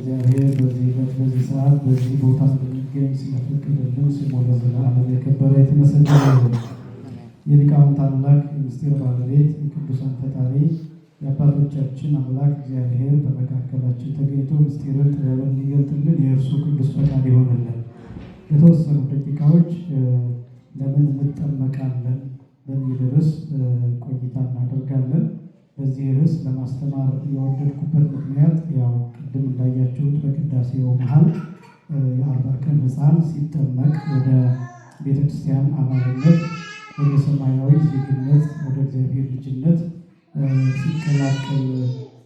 እግዚአብሔር በዚህ ሰዓት በዚህ ቦታ እንድንገኝ ስለፈቀደልን ስሙ ለዘላለም የከበረ የተመሰገነ ይሁን። የሊቃውንት አምላክ የምስጢር ባለቤት የቅዱሳን ፈጣሪ የአባቶቻችን አምላክ እግዚአብሔር በመካከላችን ተገኝቶ ምስጢርን ጥበብን እንዲገልጥልን የእርሱ ቅዱስ ፈቃድ ይሆንልን። የተወሰኑ ደቂቃዎች ለምን እንጠመቃለን በሚል ርዕስ ቆይታ እናደርጋለን። በዚህ ርዕስ ለማስተማር የወደድኩበት ምክንያት ያው ቅድም እንዳያችሁት በቅዳሴው መሃል የ40 ቀን ሕፃን ሲጠመቅ ወደ ቤተክርስቲያን አባልነት ወደ ሰማያዊ ዜግነት ወደ እግዚአብሔር ልጅነት ሲቀላቀል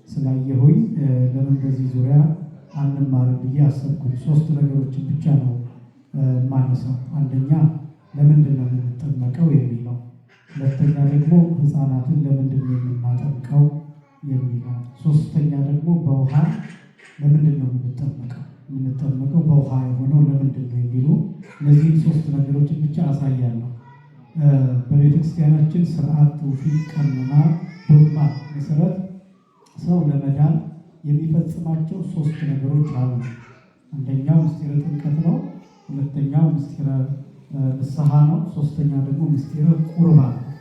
ስላየሁኝ ለምን በዚህ ዙሪያ አንማርም ብዬ አሰብኩኝ። 3 ነገሮችን ብቻ ነው ማነሳው። አንደኛ ለምንድን ነው የምንጠመቀው የሚለው፣ ሁለተኛ ደግሞ ሕፃናትን ለምንድን ነው የምናጠምቀው የሚለው፣ ሶስተኛ ደግሞ በውሃ ለምንድን ነው የምንጠመቀው በውሃ የሆነው ለምንድን ነው የሚሉ እነዚህን 3 ነገሮችን ብቻ አሳያለሁ። በቤተክርስቲያናችን ስርዓት፣ ትውፊት፣ ቀኖና፣ ዶግማ መሰረት ሰው ለመዳን የሚፈጽማቸው 3 ነገሮች አሉ። አንደኛው ምስጢረ ጥምቀት ነው። ሁለተኛው ምስጢረ ንስሐ ነው። ሶስተኛ ደግሞ ምስጢረ ቁርባን ነው።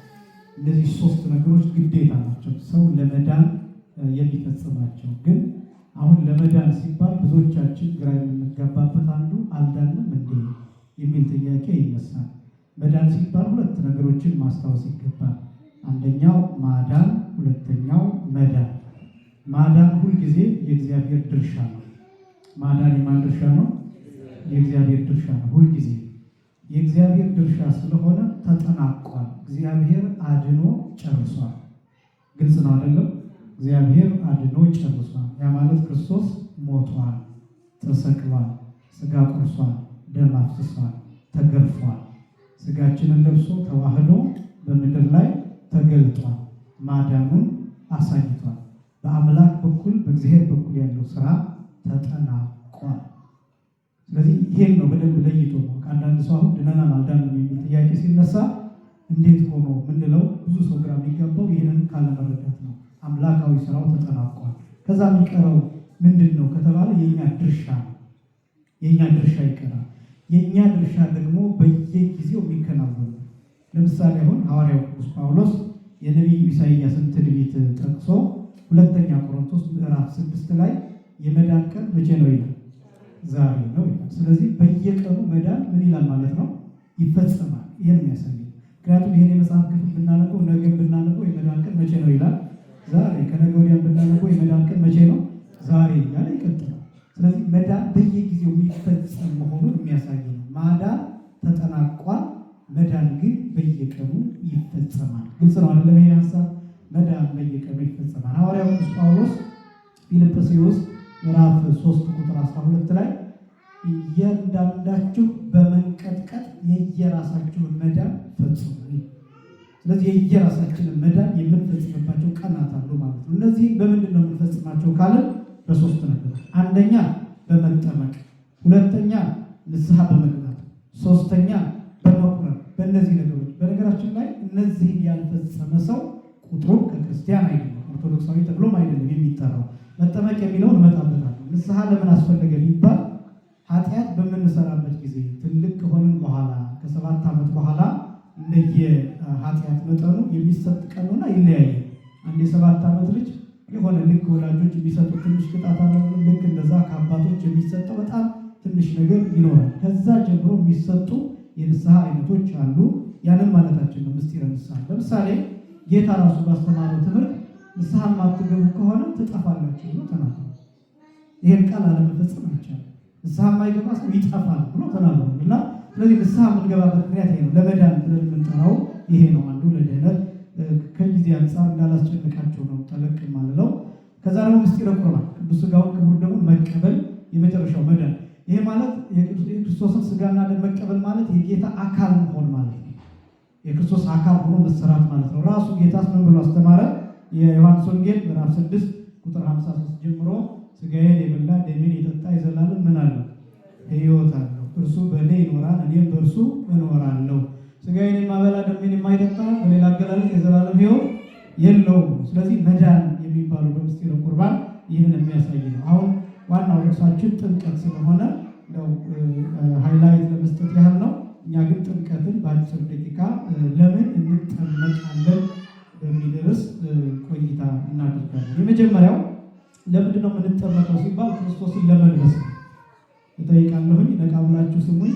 እነዚህ 3 ነገሮች ግዴታ ናቸው ሰው ለመዳን የሚፈጽማቸው። ግን አሁን ለመዳን ሲባል ብዙዎቻችን ግራ የምንጋባበት አንዱ አልዳንም እንዴ የሚል ጥያቄ ይነሳል። መዳን ሲባል 2 ነገሮችን ማስታወስ ይገባል። አንደኛው ማዳን፣ ሁለተኛው መዳን። ማዳን ሁልጊዜ የእግዚአብሔር ድርሻ ነው። ማዳን የማን ድርሻ ነው? የእግዚአብሔር ድርሻ ነው። ሁልጊዜ የእግዚአብሔር ድርሻ ስለሆነ ተጠናቋል። እግዚአብሔር አድኖ ጨርሷል። ግልጽ ነው አይደለም? እግዚአብሔር አድኖ ጨርሷል። ያ ማለት ክርስቶስ ሞቷል፣ ተሰቅሏል፣ ስጋ ቆርሷል፣ ደም አፍስሷል፣ ተገርፏል። ስጋችንን ለብሶ ተዋህዶ በምድር ላይ ተገልጧል። ማዳኑን አሳይቷል። በአምላክ በኩል በእግዚአብሔር በኩል ያለው ስራ ተጠናቋል። ስለዚህ ይሄን ነው በደንብ ለይቶ ነው። አንዳንድ ሰው አሁን ድነናል አልዳንም የሚል ጥያቄ ሲነሳ እንዴት ሆኖ ምንለው ብዙ ሰው ግራ የሚገባው ይህንን ካለመረዳት ነው። አምላካዊ ስራው ተጠናቋል። ከዛ የሚቀረው ምንድን ነው ከተባለ የእኛ ድርሻ ነው። የእኛ ድርሻ ይቀራል። የእኛ ድርሻ ደግሞ በየጊዜው የሚከናወኑ። ለምሳሌ አሁን ሐዋርያው ቅዱስ ጳውሎስ የነቢዩ ኢሳይያስን ትንቢት ጠቅሶ 2ኛ ቆሮንቶስ ምዕራፍ 6 ላይ የመዳን ቀን መቼ ነው ይላል? ዛሬ ነው ይላል። ስለዚህ በየቀኑ መዳን ምን ይላል ማለት ነው? ይፈጸማል። ይሄን የሚያሳይ ምክንያቱም ይሄን የመጽሐፍ ክፍል ብናነበው ነገ ብናነበው የመዳን ቀን መቼ ነው ይላል? ዛሬ። ከነገ ወዲያ ብናነበው የመዳን ቀን መቼ ነው? ዛሬ እያለ ይቀጥላል። ስለዚህ መዳን በየጊዜው የሚፈጸም መሆኑን የሚያሳይ ነው። ማዳን ተጠናቋል። መዳን ግን በየቀኑ ይፈጸማል። ግልጽ ነው አይደለም? ይሄ ሀሳብ መዳን በየቀኑ ይፈጸማል። ሐዋርያው ቅዱስ ጳውሎስ ፊልጵስዩስ ምዕራፍ 3 ቁጥር 12 ላይ እያንዳንዳችሁ በመንቀጥቀጥ የየራሳችሁን መዳን ፈጽሙ። ስለዚህ የየራሳችንን መዳን የምንፈጽምባቸው ቀናት አሉ ማለት ነው። እነዚህ በምንድን ነው የምንፈጽማቸው ካልን በ3 ነገሮች፣ አንደኛ በመጠመቅ፣ ሁለተኛ ንስሐ በመግባት፣ ሶስተኛ በመቁረብ። በእነዚህ ነገሮች በነገራችን ላይ እነዚህን ያልፈጸመ ሰው ቁጥሩ ከክርስቲያን አይደለም፣ ኦርቶዶክሳዊ ተብሎም አይደለም የሚጠራው። መጠመቅ የሚለውን እመጣበታለሁ። ንስሐ ለምን አስፈለገ ቢባል ኃጢአት በምንሰራበት ጊዜ ትልቅ ከሆንን በኋላ ከ7 ዓመት በኋላ እንደየ ኃጢአት መጠኑ የሚሰጥ ቀኖና ይለያያል። አንድ የ7 ዓመት ልጅ የሆነ ልክ ወላጆች የሚሰጡት ትንሽ ቅጣት አለ። ልክ እንደዛ ከአባቶች የሚሰጠው በጣም ትንሽ ነገር ይኖራል። ከዛ ጀምሮ የሚሰጡ የንስሐ አይነቶች አሉ። ያንን ማለታችን ነው ምስጢረ ንስሐ። ለምሳሌ ጌታ ራሱ ባስተማረው ትምህርት ንስሐ የማትገቡ ከሆነ ትጠፋላችሁ ብሎ ተናግሯል። ይሄን ቃል አለመፈጸም አይቻልም። ንስሐ የማይገባ ሰው ይጠፋል ብሎ ተናግሯል። እና ስለዚህ ንስሐ የምንገባበት ምክንያት ይሄ ነው። ለመዳን ብለን የምንጠራው ይሄ ነው። አንዱ ለድህነት ከጊዜ አንጻር እንዳላስጨነቃቸው ነው ጠለቅ ማለለው። ከዛ ደግሞ ምስጢረ ቁርባን ቅዱስ ሥጋውን ክቡር ደሙን መቀበል የመጨረሻው መዳን። ይሄ ማለት የክርስቶስን ሥጋና ደም መቀበል ማለት የጌታ አካል መሆን ማለት ነው። የክርስቶስ አካል ሆኖ መሰራት ማለት ነው። ራሱ ጌታስ ምን ብሎ አስተማረ? የዮሐንስ ወንጌል ምዕራፍ 6 ቁጥር 53 ጀምሮ ሥጋዬን የበላ ደሜን የጠጣ የዘላለም ምን አለው? ሕይወት አለው። እርሱ በእኔ ይኖራል፣ እኔም በእርሱ እኖራለሁ። ሥጋዬን የማይበላ ደሜን የማይጠጣ በሌላ አገላለጽ የዘላለም ሕይወት የለውም። ስለዚህ መዳን የሚባለው በምስጢረ ቁርባን ይህንን የሚያሳይ ነው። አሁን ዋናው ርዕሳችን ጥምቀት ስለሆነ ነው ሃይላይት ለመስጠት ያህል ነው። እኛ ግን ጥምቀትን በአጭር ደቂቃ ለምን እንጠመቃለን በሚል ርዕስ ቆይታ እናደርጋለን። የመጀመሪያው ለምንድን ነው የምንጠመቀው ሲባል ክርስቶስን ለመልበስ ነው። እጠይቃለሁኝ፣ ነቃ ብላችሁ ስሙኝ።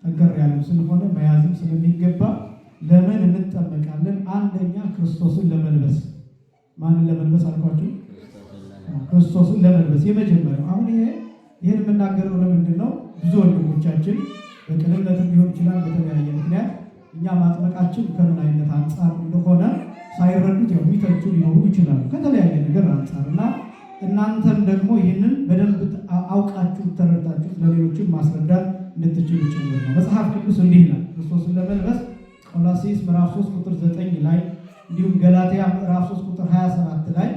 ጠንከር ያሉ ስለሆነ መያዝም ስለሚገባ ለምን እንጠመቃለን? አንደኛ ክርስቶስን ለመልበስ። ማንን ለመልበስ አልኳችሁ? ክርስቶስን ለመልበስ የመጀመሪያው። አሁን ይህን የምናገረው ለምንድን ነው? ብዙ ወንድሞቻችን በቅንነትም ሊሆን ይችላል በተለያየ ምክንያት እኛ ማጥመቃችን ከምን አይነት አንጻር እንደሆነ ሳይረዱት የሚተቹ ሊኖሩ ይችላሉ ከተለያየ ነገር አንጻር እና እናንተም ደግሞ ይህንን በደንብ አውቃችሁ ተረድታችሁ ለሌሎችም ማስረዳት እንድትችሉ ጭምር ነው። መጽሐፍ ቅዱስ እንዲህ ይላል ክርስቶስን ለመልበስ ቆላስይስ ምዕራፍ 3 ቁጥር 9 ላይ እንዲሁም ገላትያ ምዕራፍ 3 ቁጥር 27 ላይ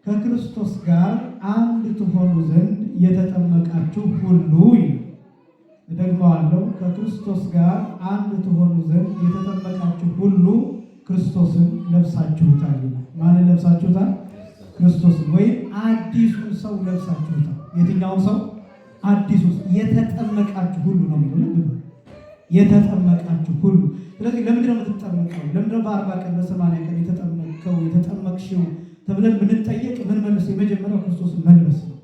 ከክርስቶስ ጋር አንድ ትሆኑ ዘንድ የተጠመቃችሁ ሁሉ ይላል። እደግመዋለሁ፣ ከክርስቶስ ጋር አንድ ትሆኑ ዘንድ የተጠመቃችሁ ሁሉ ክርስቶስን ለብሳችሁታል ይላል። ማንን ለብሳችሁታል? ክርስቶስን ወይም አዲሱን ሰው ለብሳችሁታል። የትኛውን ሰው? አዲሱ የተጠመቃችሁ ሁሉ ነው የሚለው። የተጠመቃችሁ ሁሉ። ስለዚህ ለምንድን ነው የምትጠመቀው? ለምንድን ነው በ40 ቀን በ80 ቀን የተጠመቀው የተጠመቅሽው ተብለን ብንጠየቅ ምን መልስ? የመጀመሪያው ክርስቶስን መልበስ ነው።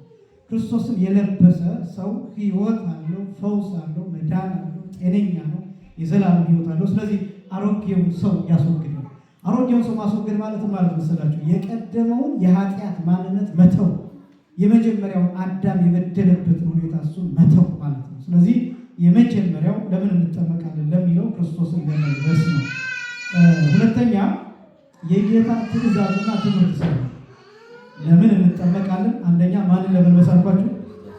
ክርስቶስን የለበሰ ሰው ሕይወት አለው፣ ፈውስ አለው፣ መዳን አለው፣ ጤነኛ ነው፣ የዘላለም ሕይወት አለው። ስለዚህ አሮጌውን ሰው ያስወግዳል። አሮጌውን ሰው ማስወገድ ማለት መሰላችሁ? የቀደመውን የኃጢአት ማንነት መተው፣ የመጀመሪያውን አዳም የበደለበትን ሁኔታ እሱን መተው ማለት ነው። ስለዚህ የመጀመሪያው ለምን እንጠመቃለን ለሚለው ክርስቶስን ለመልበስ ነው። ሁለተኛ የጌታ ትእዛዝና ትምህርት ስለሆነ ለምን እንጠመቃለን? አንደኛ ማንን ለመልበስ አልኳችሁ?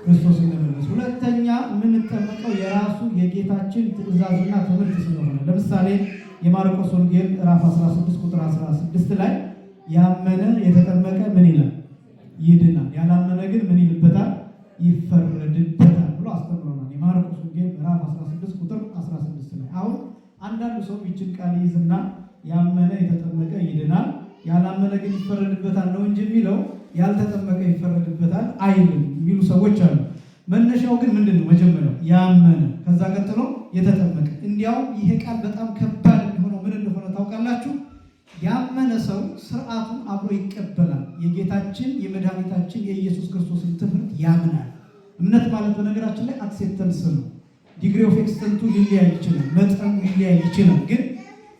ክርስቶስን ለመልበስ። ሁለተኛ የምንጠመቀው የራሱ የጌታችን ትእዛዝና ትምህርት ስለሆነ ለምሳሌ የማርቆስ ወንጌል ምዕራፍ 16 ቁጥር 16 ላይ ያመነ የተጠመቀ ምን ይላል? ይድናል፣ ያላመነ ግን ምን ይልበታል? ይፈረድበታል ብሎ አስተምሮናል። የማርቆስ ወንጌል ምዕራፍ 16 ቁጥር 16 ላይ አሁን አንዳንዱ ሰው ይችን ቃል ይዝና ያመነ የተጠመቀ ይድናል፣ ያላመነ ግን ይፈረድበታል ነው እንጂ የሚለው ያልተጠመቀ ይፈረድበታል አይልም የሚሉ ሰዎች አሉ። መነሻው ግን ምንድን ነው? መጀመሪያው ያመነ፣ ከዛ ቀጥሎ የተጠመቀ። እንዲያውም ይሄ ቃል በጣም ከባድ የሚሆነው ምን እንደሆነ ታውቃላችሁ? ያመነ ሰው ስርዓቱን አብሮ ይቀበላል። የጌታችን የመድኃኒታችን የኢየሱስ ክርስቶስን ትምህርት ያምናል። እምነት ማለት በነገራችን ላይ አክሴፕተንስ ነው። ዲግሪ ኦፍ ኤክስተንቱ ሊለያይ ይችላል፣ መጠኑ ሊለያይ ይችላል። ግን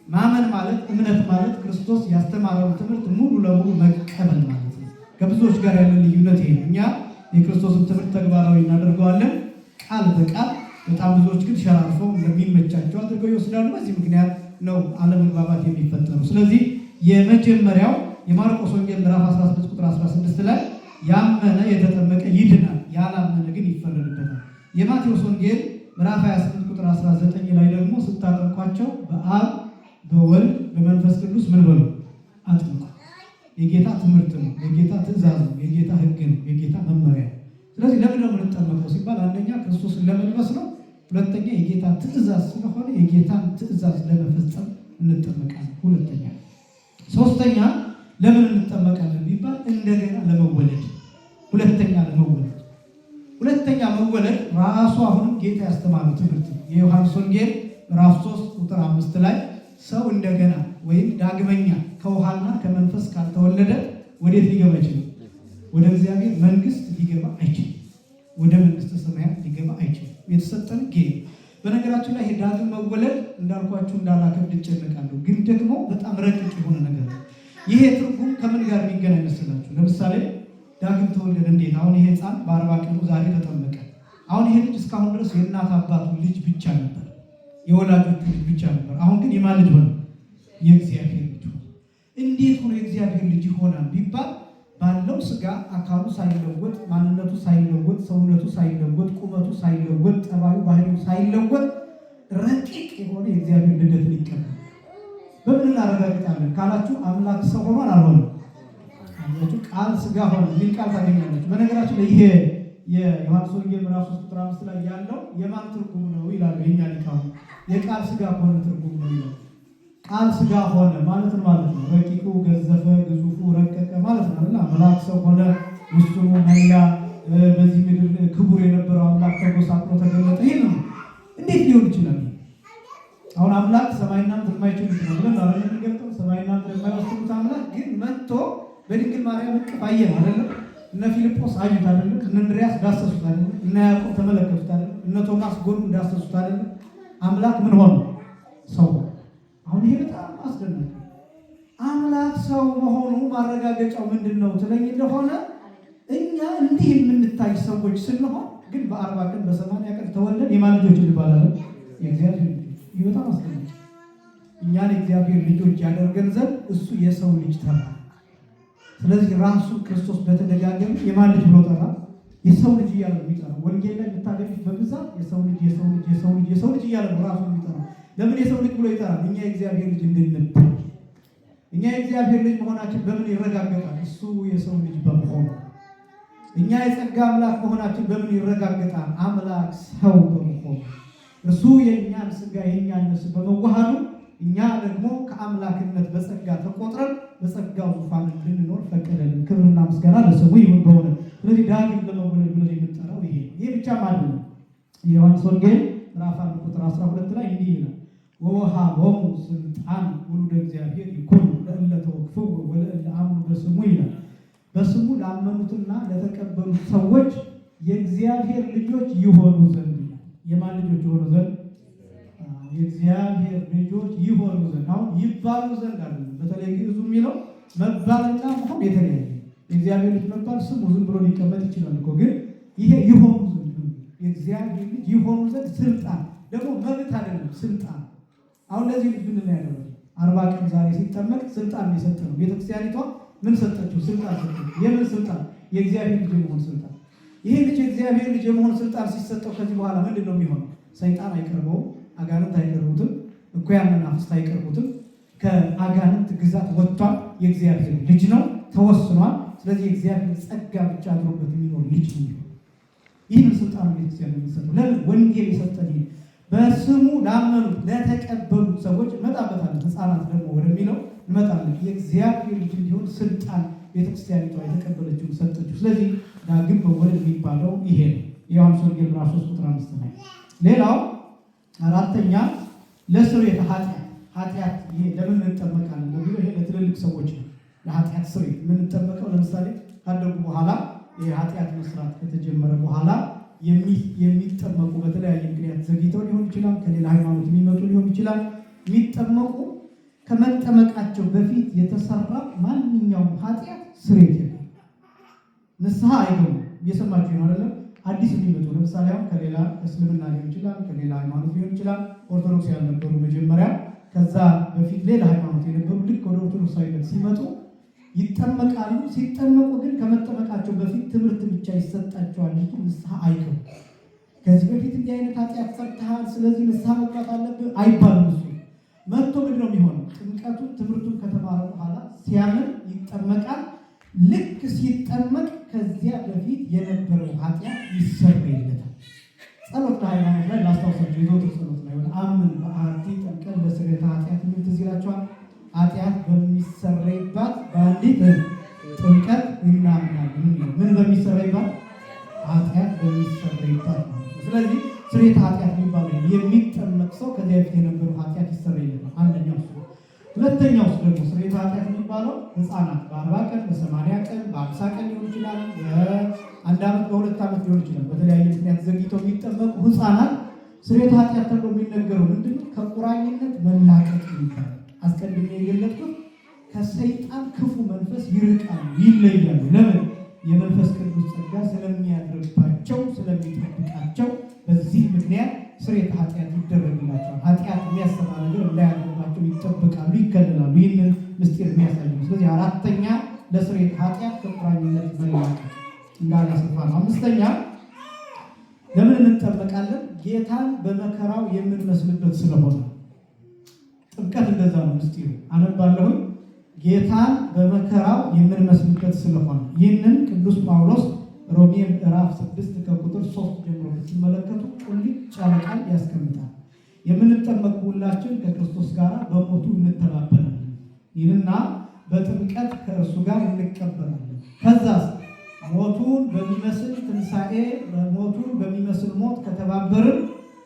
ማመን ማለት እምነት ማለት ክርስቶስ ያስተማረውን ትምህርት ሙሉ ለሙሉ መቀበል ማለት ነው። ከብዙዎች ጋር ያለን ልዩነት ይሄ ነው። እኛ የክርስቶስን ትምህርት ተግባራዊ እናደርገዋለን ቃል በቃል። በጣም ብዙዎች ግን ሸራርፈው እንደሚመቻቸው አድርገው ይወስዳሉ። በዚህ ምክንያት ነው አለመግባባት የሚፈጠረው። ስለዚህ የመጀመሪያው የማርቆስ ወንጌል ምዕራፍ 16 ቁጥር 16 ላይ ያመነ የተጠመቀ ይድናል፣ ያላመነ ግን ይፈረድበታል። የማቴዎስ ወንጌል ምዕራፍ 28 ቁጥር 19 ላይ ደግሞ ስታጠምቋቸው በአብ በወልድ በመንፈስ ቅዱስ ምን በሉ አጥምቁ። የጌታ ትምህርት ነው፣ የጌታ ትእዛዝ ነው፣ የጌታ ሕግ ነው፣ የጌታ መመሪያ። ስለዚህ ለምን ነው የምንጠመቀው ሲባል አንደኛ ክርስቶስን ለመልበስ ነው። ሁለተኛ የጌታ ትእዛዝ ስለሆነ የጌታን ትእዛዝ ለመፈጸም እንጠመቃለን። ሁለተኛ ሶስተኛ ለምን እንጠመቃለን ቢባል እንደገና ለመወለድ። ሁለተኛ መወለድ ራሱ አሁንም ጌታ ያስተማረው ትምህርት ነው። የዮሐንስ ወንጌል ምዕራፍ 3 ቁጥር 5 ላይ ሰው እንደገና ወይም ዳግመኛ ከውሃና ከመንፈስ ካልተወለደ ወዴት ሊገባ አይችልም? ወደ እግዚአብሔር መንግስት ሊገባ አይችልም። ወደ መንግስተ ሰማያት ሊገባ አይችልም። የተሰጠን ጌ በነገራችን ላይ ዳግም መወለድ እንዳልኳችሁ እንዳላከብድ እጨነቃለሁ፣ ግን ደግሞ በጣም ረቂቅ የሆነ ነገር ነው። ይሄ ትርጉም ከምን ጋር የሚገናኝ መስላችሁ? ለምሳሌ ዳግም ተወለደ እንዴት? አሁን ይሄ ሕፃን በ40 ቀኑ ዛሬ ተጠመቀ። አሁን ይሄ ልጅ እስካሁን ድረስ የእናት አባቱ ልጅ ብቻ ነበር፣ የወላጆቹ ልጅ ብቻ ነበር። አሁን ግን የማን ልጅ ሆነ? የእግዚአብሔር ልጅ ሆነ። እንዴት ሆኖ የእግዚአብሔር ልጅ ይሆናል ቢባል ባለው ስጋ አካሉ ሳይለወጥ፣ ማንነቱ ሳይለወጥ፣ ሰውነቱ ሳይለወጥ፣ ቁመቱ ሳይለወጥ፣ ጠባዩ ባህሪው ሳይለወጥ ረቂቅ የሆነ የእግዚአብሔር ልደትን ይቀበል። በምን እናረጋግጣለን ካላችሁ አምላክ ሰው ሆኗል አልሆነም? ቃል ስጋ ሆነ የሚል ቃል ታገኛለች። በነገራችን ላይ ይሄ የዮሐንስ ወንጌል ምዕራፍ 3 ቁጥር 5 ላይ ያለው የማን ትርጉም ነው ይላሉ የኛ ሊቃውንት? የቃል ስጋ ሆነ ትርጉም ነው ይላል። ቃል ስጋ ሆነ ማለት ነው ረቂቁ ገዘፈ፣ ግዙፉ ረቀቀ ማለት ነው። አምላክ ሰው ሆነ፣ ውስኑ መላ፣ በዚህ ምድር ክቡር የነበረው አምላክ ተጎሳቅሎ ተገለጠ። ይሄ ነው። እንዴት ሊሆን ይችላል? አሁን አምላክ ሰማይና ምድር የማይችሉት ነው ብለን አረን የሚገልጠው ሰማይና ምድር የማይወስኑት አምላክ ግን መጥቶ በድንግል ማርያም እቅፍ አየን አይደለም? እነ ፊልጶስ አዩት አይደለም? እነ እንድርያስ ዳሰሱት አይደለም? እነ ያዕቆብ ተመለከቱት አይደለም? እነ ቶማስ ጎኑ ዳሰሱት አይደለም? አምላክ ምን ሆነ? ሰው። አሁን ይሄ በጣም አስደናቂ አምላክ ሰው መሆኑ ማረጋገጫው ምንድን ነው ትለኝ እንደሆነ እኛ እንዲህ የምንታይ ሰዎች ስንሆን ግን በ40 ቀን በ80 ቀን ተወልደን የማን ልጆች እንባላለን? የእግዚአብሔር ልጆች። ይህ በጣም አስደናቂ እኛን የእግዚአብሔር ልጆች ያደርገን ዘንድ እሱ የሰው ልጅ ተራ። ስለዚህ ራሱ ክርስቶስ በተደጋጋሚ የማን ልጅ ብሎ ጠራ? የሰው ልጅ እያለ ነው የሚጠራው። ወንጌል ላይ የምታገኙት በብዛት የሰው ልጅ የሰው ልጅ የሰው ልጅ የሰው ልጅ እያለ ነው ራሱ የሚጠራው። ለምን የሰው ልጅ ብሎ ይጠራል? እኛ የእግዚአብሔር ልጅ እንድንባል። እኛ የእግዚአብሔር ልጅ መሆናችን በምን ይረጋገጣል? እሱ የሰው ልጅ በመሆኑ። እኛ የጸጋ አምላክ መሆናችን በምን ይረጋገጣል? አምላክ ሰው በመሆኑ። እሱ የእኛን ስጋ የእኛን ነፍስ በመዋሃዱ እኛ ደግሞ ከአምላክነት በጸጋ ተቆጥረን በጸጋው ዙፋን እንድንኖር ፈቀደልን። ክብርና ምስጋና ለስሙ ይሁን በሆነ። ስለዚህ ዳግም ለመወለድ ብለን የምንጠራው ይሄ ነው። ይሄ ብቻ ማለት ነው። የዮሐንስ ወንጌል ምዕራፍ 1 ቁጥር 12 ላይ እንዲህ ይላል ወወሃቦሙ ስልጣን ወልደ እግዚአብሔር ይኩኑ ለእለ ተወክፍው ወለእለ አምኑ በስሙ ይላል። በስሙ ላመኑትና ለተቀበሉት ሰዎች የእግዚአብሔር ልጆች ይሆኑ ዘንድ ይላል። የማን ልጆች ይሆኑ ዘንድ? የእግዚአብሔር ልጆች ይሆኑ ዘንድ። አሁን ይባሉ ዘንድ አለ። በተለይ ግዕዙ የሚለው መባልና መሆን የተለያየ። የእግዚአብሔር ልጅ መባል ስሙ ዝም ብሎ ሊቀመጥ ይችላል እኮ፣ ግን ይሄ ይሆኑ ዘንድ የእግዚአብሔር ልጅ ይሆኑ ዘንድ ስልጣን ደግሞ መብት አይደለም፣ ስልጣን። አሁን ለዚህ ልጅ ምን ላይ ያለው 40 ቀን ዛሬ ሲጠመቅ ስልጣን የሰጠ ነው። ቤተክርስቲያኒቷ ምን ሰጠችው? ስልጣን ሰጠችው። የምን ስልጣን? የእግዚአብሔር ልጅ የመሆን ስልጣን። ይሄ ልጅ የእግዚአብሔር ልጅ የመሆን ስልጣን ሲሰጠው ከዚህ በኋላ ምንድን ነው የሚሆነው? ሰይጣን አይቀርበውም፣ አጋንንት አይቀርቡትም፣ እኩያን መናፍስት አይቀርቡትም። ከአጋንንት ግዛት ወጥቷል። የእግዚአብሔር ልጅ ነው፣ ተወስኗል። ስለዚህ የእግዚአብሔር ጸጋ ብቻ አድሮበት የሚኖር ልጅ ነው። ይህን ስልጣን ቤተክርስቲያን የሚሰጠው ለምን? ወንጌል የሰጠን በስሙ ላመኑት ለተቀበሉት ሰዎች እንመጣበታለን። ሕፃናት ደግሞ ወደሚለው እንመጣለን። የእግዚአብሔር ልጅ እንዲሆን ስልጣን ቤተክርስቲያኒቷ የተቀበለችውን ሰጠችው። ስለዚህ ዳግም መወለድ የሚባለው ይሄ ነው። የዮሐንስ ወንጌል ምዕራፍ 3 ቁጥር 5 ላይ። ሌላው አራተኛ ለስርየተ ኃጢአት። ይሄ ለምን እንጠመቃለን ለሚለው ይሄ ለትልልቅ ሰዎች ነው። ለኃጢአት ስርየት የምንጠመቀው ለምሳሌ ካደጉ በኋላ የኃጢአት መስራት ከተጀመረ በኋላ የሚጠመቁ በተለያየ ምክንያት ዘግይተው ሊሆን ይችላል፣ ከሌላ ሃይማኖት የሚመጡ ሊሆን ይችላል። የሚጠመቁ ከመጠመቃቸው በፊት የተሰራ ማንኛውም ኃጢአት ስርየት የለም። ንስሐ አይገቡም። እየሰማችሁ ነው አይደለም? አዲስ የሚመጡ ለምሳሌ አሁን ከሌላ እስልምና ሊሆን ይችላል፣ ከሌላ ሃይማኖት ሊሆን ይችላል። ኦርቶዶክስ ያልነበሩ መጀመሪያ፣ ከዛ በፊት ሌላ ሃይማኖት የነበሩ ልክ ወደ ኦርቶዶክሳዊነት ሲመጡ ይጠመቃሉ። ሲጠመቁ ግን ከመጠመቃቸው በፊት ትምህርት ብቻ ይሰጣቸዋል እንጂ ንስሐ አይገቡም። ከዚህ በፊት እንዲህ አይነት ኃጢአት ሰርተሃል፣ ስለዚህ ንስሐ መግባት አለብህ አይባልም። እሱ መጥቶ ምንድን ነው የሚሆነው? ጥምቀቱን ትምህርቱን ከተማረ በኋላ ሲያምን ይጠመቃል። ልክ ሲጠመቅ ከዚያ በፊት የነበረው ኃጢአት ይሰረይለታል። ጸሎት ለሃይማኖት ላይ ላስታውሳችሁ፣ የዘወትር ጸሎት ላይ ወደ አምን በአሐቲ ጠምቀን ለስርየተ ኃጢአት ምን ትዝ ይላችኋል? ኃጢአት በሚሰረይባት በአንዲት ጥምቀት እናምናለን። ምን በሚሰረይባት? ኃጢአት በሚሰረይባት ነው። ስለዚህ ስርየተ ኃጢአት የሚባለው የሚጠመቅ ሰው ከዚያ በፊት የነበረው ኃጢአት ይሰረይለታል። አንደኛው እሱ። ሁለተኛው እሱ ደግሞ ስርየተ ኃጢአት የሚባለው ሕፃናት በ40 ቀን በ80 ቀን በ50 ቀን ሊሆን ይችላል፣ በ1 ዓመት በ2 ዓመት ሊሆን ይችላል። በተለያየ ምክንያት ዘግይተው የሚጠመቁ ሕፃናት ስርየተ ኃጢአት ተብሎ የሚነገረው ምንድን ነው? ከቁራኝነት መላቀቅ ይባላል። አስቀድሜ የገለጥኩት ከሰይጣን ክፉ መንፈስ ይርቃሉ፣ ይለያሉ። ለምን? የመንፈስ ቅዱስ ጸጋ ስለሚያድርባቸው ስለሚጠብቃቸው፣ በዚህ ምክንያት ስርየተ ኃጢአት ይደረግላቸዋል። ኃጢአት የሚያሰራ ነገር እንዳያደርባቸው ይጠበቃሉ፣ ይከለላሉ። ይህንን ምስጢር የሚያሳይ ነው። ስለዚህ አራተኛ ለስርየተ ኃጢአት ከቁራኝነት መላቀቅ እንዳላሰፋ ነው። አምስተኛ ለምን እንጠመቃለን? ጌታን በመከራው የምንመስልበት ስለሆነ። ጥምቀት እንደዛ ነው ምስጢሩ። አነባለሁኝ። ጌታን በመከራው የምንመስልበት ስለሆነ ይህንን ቅዱስ ጳውሎስ ሮሜ ምዕራፍ 6 ከቁጥር 3 ጀምሮ ሲመለከቱ ቁልጭ ያለ ቃል ያስቀምጣል። የምንጠመቅ ሁላችን ከክርስቶስ ጋር በሞቱ እንተባበራለን ይልና በጥምቀት ከእርሱ ጋር እንቀበራለን። ከዛስ ሞቱን በሚመስል ትንሣኤ ሞቱን በሚመስል ሞት ከተባበርን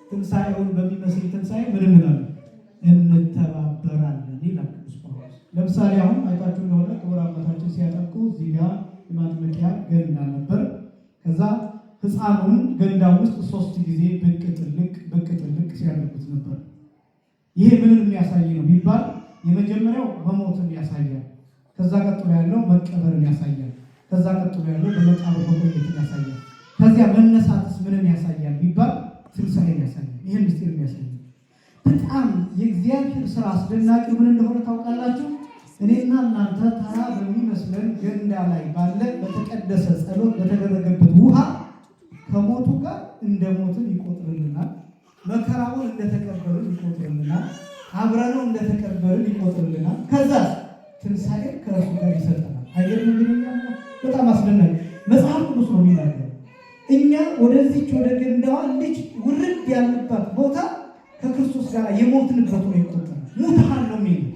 ትንሣኤውን በሚመስል ትንሣኤ ምን እንላለን? እንተባበራለን ይላል ቅዱስ ጳውሎስ። ለምሳሌ አሁን አይታችሁ እንደሆነ ክቡር አባታችን ሲያጠምቁ እዚህ ጋር የማጥመቂያ ገንዳ ነበር። ከዛ ሕፃኑን ገንዳ ውስጥ 3 ጊዜ ብቅ ጥልቅ ሲያደርጉት ነበር። ይሄ ምንን የሚያሳይ ነው ቢባል የመጀመሪያው መሞትን ያሳያል። ከዛ ቀጥሎ ያለው መቀበርን ያሳያል። ከዛ ቀጥሎ ያለው በመቃብር መቆየትን ያሳያል። ከዚያ መነሳትስ ምንን ያሳያል ቢባል ትንሣኤን ያሳያል። ይህን ምስጢር የሚያሳይ በጣም የእግዚአብሔር ስራ አስደናቂ ምን እንደሆነ ታውቃላችሁ? እኔና እናንተ ተራ በሚመስለን ገንዳ ላይ ባለ በተቀደሰ ጸሎት በተደረገበት ውሃ ከሞቱ ጋር እንደ ሞትን ይቆጥርልናል። መከራውን እንደተቀበልን ይቆጥርልናል። አብረነው እንደተቀበልን ይቆጥርልናል። ከዛ ትንሣኤ ከእርሱ ጋር ይሰጠናል። አይገርም? እንግዲህ በጣም አስደናቂ መጽሐፍ ቅዱስ ነው የሚናገረው። እኛ ወደዚች ወደ ገንዳዋ ልጅ ውርድ ያለባት ቦታ ከክርስቶስ ጋር የሞትንበት ነው ይቆጠራል። ሙታን ነው የሚለው።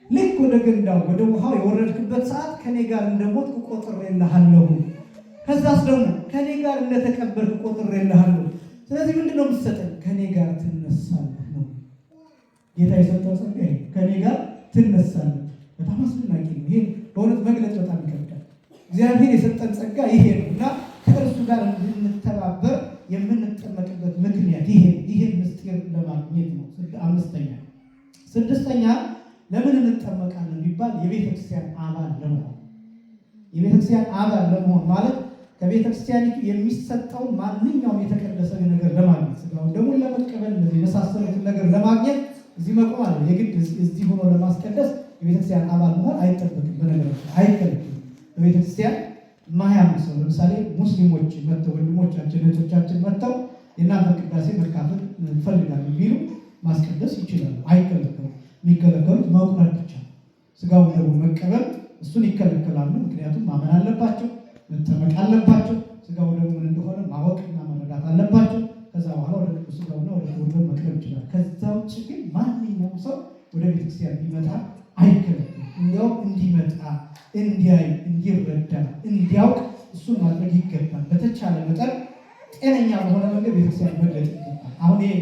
ልክ ወደ ገንዳው ወደ ውሃው የወረድክበት ሰዓት ከኔ ጋር እንደሞት ቆጥሬልሃለሁ። ከዛስ ደግሞ ከኔ ጋር እንደተቀበልክ ቆጥሬልሃለሁ። ስለዚህ ምንድነው የምትሰጠኝ? ከኔ ጋር ትነሳለህ ነው ጌታ የሰጠው ጸጋ። ከኔ ጋር ትነሳለህ። በጣም አስደናቂ ነው። ይሄ በእውነት መግለጽ በጣም ይከብዳል። እግዚአብሔር የሰጠን ጸጋ ይሄ ነው እና ከእርሱ ጋር እንድንተባበር የምንጠመቅበት ምክንያት ይሄ ምስጢር ለማግኘት ነው። 5ኛ 6ኛ ለምን እንጠመቃለን ቢባል የቤተክርስቲያን አባል ለመሆን። የቤተክርስቲያን አባል ለመሆን ማለት ከቤተክርስቲያኒቱ የሚሰጠው ማንኛውም የተቀደሰ ነገር ለማግኘት ስጋውን ደግሞ ለመቀበል እነዚህ የመሳሰሉትን ነገር ለማግኘት እዚህ መቆም አለ። የግድ እዚህ ሆኖ ለማስቀደስ የቤተክርስቲያን አባል መሆን አይጠበቅም። በነገራችን አይከለክልም። በቤተክርስቲያን ማያምን ሰው ለምሳሌ ሙስሊሞች መጥተው ወንድሞቻችን እህቶቻችን መጥተው የእናንተ ቅዳሴ መካፈል እንፈልጋለን ቢሉ ማስቀደስ ይችላሉ። አይከለከሉም። የሚከለከሉት መቁረብ ብቻ ነው። ስጋውን ደግሞ መቀበል እሱን ይከለከላሉ። ምክንያቱም ማመን አለባቸው፣ መጠመቅ አለባቸው። ስጋው ደግሞ ምን እንደሆነ ማወቅና መረዳት አለባቸው። ከዛ በኋላ ወደ ቅዱስ ስጋውና ወደ ክቡር መቅረብ ይችላል። ከዛ ውጭ ግን ማንኛውም ሰው ወደ ቤተክርስቲያን ቢመጣ አይከለከልም። እንዲያውም እንዲመጣ፣ እንዲያይ፣ እንዲረዳ፣ እንዲያውቅ እሱን ማድረግ ይገባል። በተቻለ መጠን ጤነኛ በሆነ መንገድ ቤተክርስቲያን መግለጥ ይገባል። አሁን ይሄ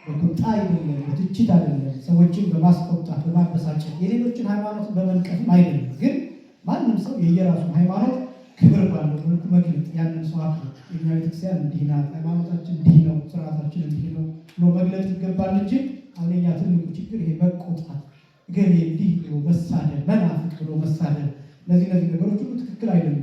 በቁጣ አይደለም፣ በትችት አይደለም፣ ሰዎችን በማስቆጣት በማበሳጨት የሌሎችን ሃይማኖት በመንቀፍም አይደለም። ግን ማንም ሰው የየራሱን ሃይማኖት ክብር ባለው መልኩ መግለጥ ያንን ሰው አክብሮ የኛ ቤተክርስቲያን እንዲህ ናት፣ ሃይማኖታችን እንዲህ ነው፣ ስርዓታችን እንዲህ ነው ብሎ መግለጥ ይገባል እንጂ አሁን የኛ ትልቁ ችግር ይሄ መቆጣት፣ ገሌ እንዲህ ብሎ መሳደብ፣ መናፍቅ ብሎ መሳደብ፣ እነዚህ ነገሮች ሁሉ ትክክል አይደለም።